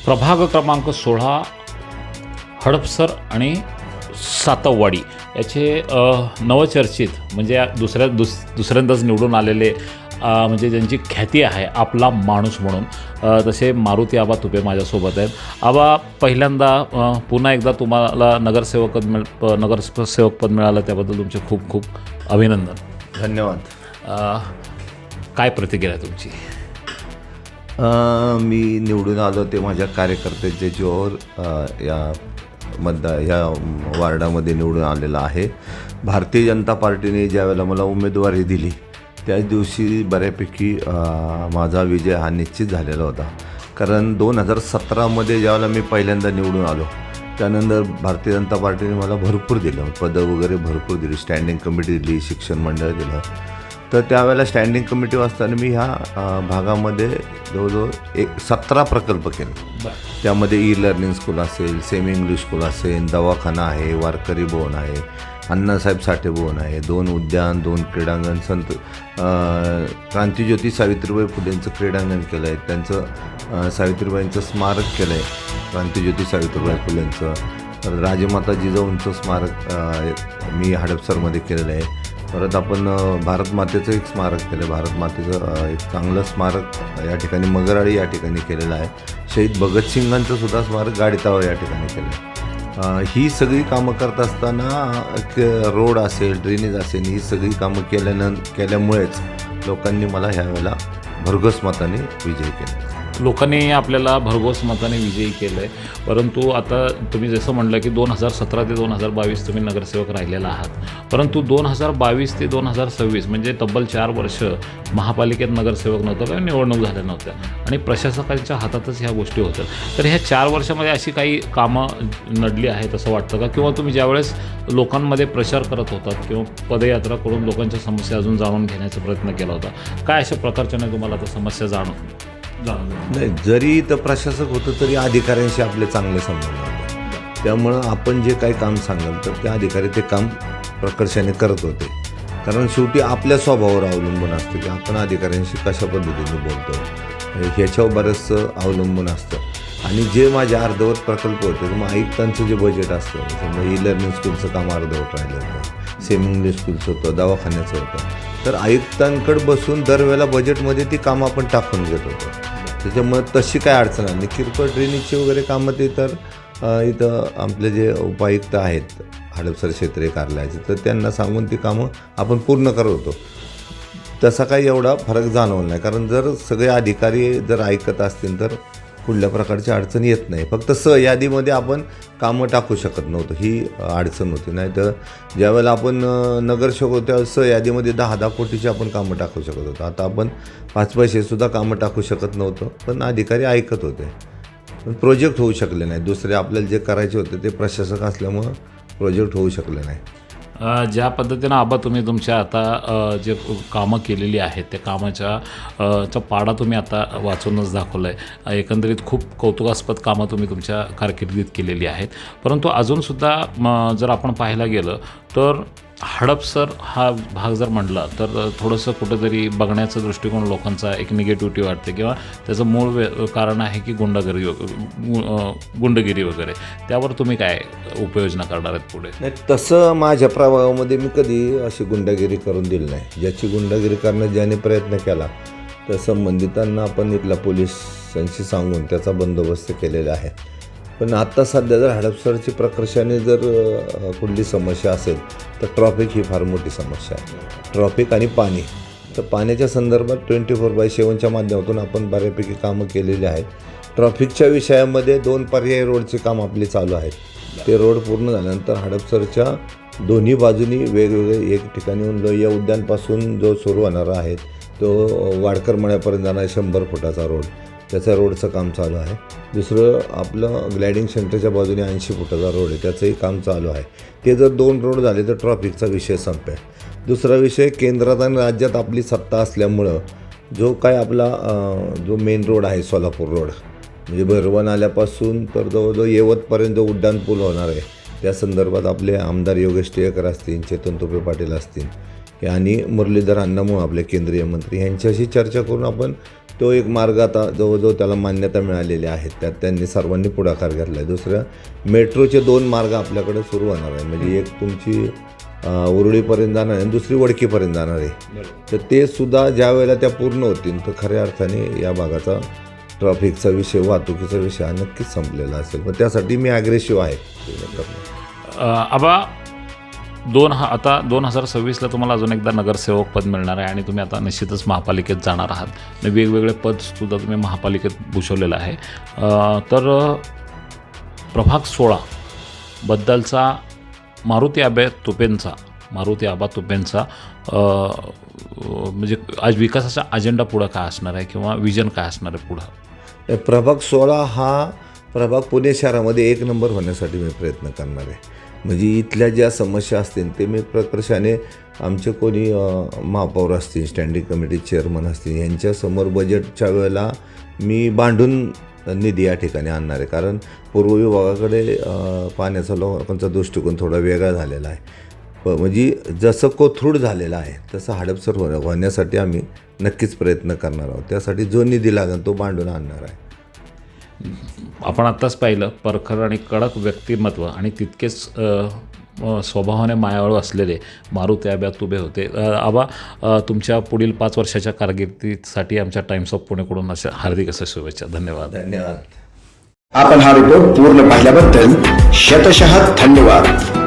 प्रभाग क्रमांक 16 हडपसर आणि सातववाडी याचे नवचर्चित म्हणजे दुसऱ्यांदाच निवडून आलेले म्हणजे ज्यांची ख्याती आहे आपला माणूस म्हणून तसे मारुती आबा तुपे माझ्यासोबत आहेत. आबा, पहिल्यांदा पुन्हा एकदा तुम्हाला नगरसेवकपद मिळालं त्याबद्दल तुमचे खूप खूप अभिनंदन. धन्यवाद. काय प्रतिक्रिया तुमची? मी निवडून आलो ते माझ्या कार्यकर्त्यांच्या जीवावर या वार्डामध्ये निवडून आलेला आहे. भारतीय जनता पार्टीने ज्यावेळेला मला उमेदवारी दिली त्याच दिवशी बऱ्यापैकी माझा विजय हा निश्चित झालेला होता. कारण 2017मध्ये ज्यावेळेला मी पहिल्यांदा निवडून आलो त्यानंतर भारतीय जनता पार्टीने मला भरपूर दिलं, पदं वगैरे भरपूर दिली, स्टँडिंग कमिटी दिली, शिक्षण मंडळ दिलं. तर त्यावेळेला स्टँडिंग कमिटी असताना मी ह्या भागामध्ये जवळजवळ 17 प्रकल्प केले. त्यामध्ये ई लर्निंग स्कूल असेल, सेमी इंग्लिश स्कूल असेल, दवाखाना आहे, वारकरी भवन आहे, अण्णासाहेब साठे भवन आहे, 2 उद्यान, 2 क्रीडांगण, क्रांतिज्योती सावित्रीबाई फुलेंचं क्रीडांगण केलं आहे, त्यांचं सावित्रीबाईंचं स्मारक केलं आहे, क्रांतिज्योती सावित्रीबाई फुलेंचं. राजमाता जिजाऊंचं स्मारक मी हडपसरमध्ये केलेलं आहे. परत आपण भारतमातेचं एक स्मारक केलं, भारतमातेचं एक चांगलं स्मारक या ठिकाणी मगराळी या ठिकाणी केलेलं आहे. शहीद भगतसिंगांचं सुद्धा स्मारक गाडीतावर या ठिकाणी केलं आहे. ही सगळी कामं करत असताना रोड असेल, ड्रेनेज असेल, ही सगळी कामं केल्यामुळेच लोकांनी मला ह्यावेळेला भरघोस मताने विजयी केला. लोकांनी आपल्याला भरघोस मताने विजयी केलं आहे. परंतु आता तुम्ही जसं म्हणलं की 2017 ते 2022 तुम्ही नगरसेवक राहिलेला आहात. परंतु 2022 ते 2026 म्हणजे तब्बल 4 वर्ष महापालिकेत नगरसेवक नव्हतं किंवा निवडणूक झाल्या नव्हत्या आणि प्रशासकांच्या हातातच ह्या गोष्टी होत्या. तर ह्या 4 वर्षामध्ये अशी काही कामं नडली आहेत असं वाटतं का? किंवा तुम्ही ज्यावेळेस लोकांमध्ये प्रचार करत होतात किंवा पदयात्रा करून लोकांच्या समस्या अजून जाणून घेण्याचा प्रयत्न केला होता, काय अशा प्रकारच्या तुम्हाला आता समस्या नाही, जरी तर प्रशासक होतं तरी अधिकाऱ्यांशी आपले चांगले संबंध होते. त्यामुळं आपण जे काही काम सांगाल तर त्या अधिकारी ते काम प्रकर्षाने करत होते. कारण शेवटी आपल्या स्वभावावर अवलंबून असतं की आपण अधिकाऱ्यांशी कशा पद्धतीने बोलतो ह्याच्यावर बरंचसं अवलंबून असतं. आणि जे माझे अर्धवट प्रकल्प होते तर मग आयुक्तांचं जे बजेट असतं, समजा ई लर्निंग स्कूलचं काम अर्धवट राहिलं होतं, सेमी इंग्लिश स्कूलचं होतं, दवाखान्याचं होतं, तर आयुक्तांकडे बसून दरवेळेला बजेटमध्ये ती कामं आपण टाकून घेत होतो. त्याच्यामुळे तशी काय अडचण आली. किरकोळ ड्रेनेजची वगैरे कामं ते तर इथं आपले जे उपायुक्त आहेत हडपसर क्षेत्रीय कार्यालयाचे तर त्यांना सांगून ती कामं आपण पूर्ण करत होतो. तसा काही एवढा फरक जाणवला नाही. कारण जर सगळे अधिकारी जर ऐकत असतील तर कुठल्या प्रकारची अडचण येत नाही. फक्त यादीमध्ये आपण कामं टाकू शकत नव्हतं, ही अडचण होती. नाही तर ज्यावेळेला आपण नगरसेवक होतो त्यावेळेस यादीमध्ये 10-10 कोटीची आपण कामं टाकू शकत होतो. आता आपण 5 पैसेसुद्धा कामं टाकू शकत नव्हतं, पण अधिकारी ऐकत होते. पण प्रोजेक्ट होऊ शकले नाही. दुसरे आपल्याला जे करायचे होते ते प्रशासक असल्यामुळं प्रोजेक्ट होऊ शकले नाही. ज्या पद्धतीनं आबा तुम्ही तुमच्या आता जे कामं केलेली आहेत त्या कामाच्या पाडा तुम्ही आता वाचूनच दाखवला आहे. एकंदरीत खूप कौतुकास्पद कामं तुम्ही तुमच्या कारकिर्दीत केलेली आहेत. परंतु अजूनसुद्धा जर आपण पाहायला गेलं तर हडपसर हा भाग जर म्हटला तर थोडंसं कुठंतरी बघण्याचा दृष्टिकोन लोकांचा एक निगेटिव्हिटी वाटते किंवा त्याचं मूळ कारण आहे की गुंडगिरी वगैरे. त्यावर तुम्ही काय उपाययोजना करणार आहेत पुढे? नाही, तसं माझ्या प्रभागामध्ये मी कधी अशी गुंडगिरी करून दिली नाही. ज्याची गुंडगिरी करण्याचा ज्याने प्रयत्न केला तर संबंधितांना आपण इथल्या पोलिसांशी सांगून त्याचा बंदोबस्त केलेला आहे. पण आत्ता सध्या जर हडपसरची प्रकर्षाने जर कुठली समस्या असेल तर ट्रॉफिक ही फार मोठी समस्या आहे. ट्रॉफिक आणि पाणी. तर पाण्याच्या संदर्भात 24/7च्या माध्यमातून आपण बऱ्यापैकी कामं केलेली आहेत. ट्रॉफिकच्या विषयामध्ये 2 पर्यायी रोडचे काम आपले चालू आहेत. ते रोड पूर्ण झाल्यानंतर हडपसरच्या दोन्ही बाजूनी वेगवेगळे एक ठिकाणी लोहिया उद्यानपासून जो सुरू होणारा आहे तो वाडकर मळ्यापर्यंत जाणारा 100 फुटाचा रोड, त्याचं रोडचं काम चालू आहे. दुसरं आपलं ग्लायडिंग सेंटरच्या बाजूने 80 फुटाचा रोड आहे, त्याचंही काम चालू आहे. ते जर 2 रोड झाले तर ट्रॉफिकचा विषय संपेल. दुसरा विषय, केंद्रात आणि राज्यात आपली सत्ता असल्यामुळं जो काय आपला जो मेन रोड आहे सोलापूर रोड म्हणजे भैरवन आल्यापासून तर जवळजवळ येवतपर्यंत जो उड्डाण पूल होणार आहे त्या संदर्भात आपले आमदार योगेश टिळेकर असतील, चेतन तुपे पाटील असतील, आणि मुरलीधर अण्णामुळे आपले केंद्रीय मंत्री यांच्याशी चर्चा करून आपण तो एक मार्ग आता जवळजवळ त्याला मान्यता मिळालेली आहे, त्यात त्यांनी सर्वांनी पुढाकार घेतला आहे. दुसरं, मेट्रोचे 2 मार्ग आपल्याकडे सुरू होणार आहे. म्हणजे एक तुमची उरुळीपर्यंत जाणार आहे आणि दुसरी वडकीपर्यंत जाणार आहे. तर ते सुद्धा ज्या वेळेला त्या पूर्ण होतील तर खऱ्या अर्थाने या भागाचा ट्रॅफिकचा विषय, वाहतुकीचा विषय हा नक्कीच संपलेला असेल. पण त्यासाठी मी ॲग्रेसिव्ह आहे. आबा आता 2026ला तुम्हाला अजून एकदा नगरसेवक पद मिळणार आहे आणि तुम्ही आता निश्चितच महापालिकेत जाणार आहात. वेगवेगळे पदसुद्धा तुम्ही महापालिकेत भूषवलेलं आहे. तर प्रभाग 16 बद्दलचा मारुती आबा तुपेंचा म्हणजे आज विकासाचा अजेंडा पुढं काय असणार आहे किंवा विजन काय असणार आहे पुढं? प्रभाग 16 हा प्रभाग पुणे शहरामध्ये 1 नंबर होण्यासाठी मी प्रयत्न करणार आहे. म्हणजे इथल्या ज्या समस्या असतील ते मी प्रकर्षाने आमचे कोणी महापौर असतील, स्टँडिंग कमिटी चेअरमन असतील यांच्यासमोर बजेटच्या वेळेला मी बांधून निधी या ठिकाणी आणणार आहे. कारण पूर्व विभागाकडे पाण्याचा लोकांचा दृष्टिकोन थोडा वेगळा झालेला आहे. म्हणजे जसं कोथरूड झालेलं आहे तसं हडपसर होण्यासाठी आम्ही नक्कीच प्रयत्न करणार आहोत. त्यासाठी जो निधी लागेल तो बांधून आणणार आहे. आपण आत्ताच पाहिलं परखड आणि कडक व्यक्तिमत्व आणि तितकेच स्वभावाने मायाळू असलेले मारुती आबा तुबे होते. आबा, तुमच्या पुढील 5 वर्षाच्या कारकिर्दीसाठी आमच्या टाइम्स ऑफ पुणेकडून अशा हार्दिक अशा शुभेच्छा. धन्यवाद. धन्यवाद. आपण हा रिपोर्ट पूर्ण पाहिल्याबद्दल शतशः धन्यवाद.